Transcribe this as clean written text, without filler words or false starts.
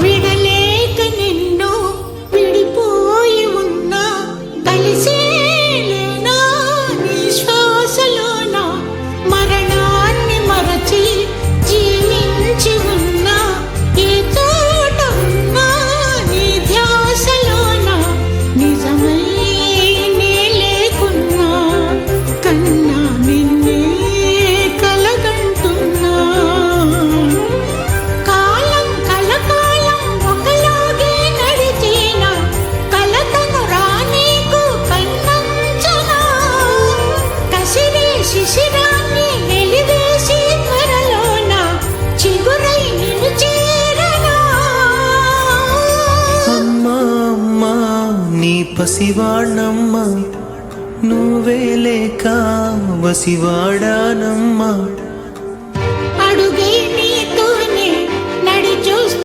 విడలేక నిన్ను విడిపోయి ఉన్నా కలిసేలేనా నీ శ్వాసలోన మరణాన్ని మరచి జీవించి ఉన్నా ఏ చోట ఉన్నా నీ ధ్యాసలోన నిజమై నే లేకున్నా కన్నా నిన్నే కలగంటున్నా కాలం కలకాలం ఒకలాగే నడిచేనా కలతను రానీకు కన్నంచనా కసిరే శిశిరాన్ని వెలివేసి త్వరలోన చిగురై నిన్ను చేరనా అమ్మా అమ్మా నీ పసివాణ్ణమ్మా నువ్వే లేక వసివాడానమ్మా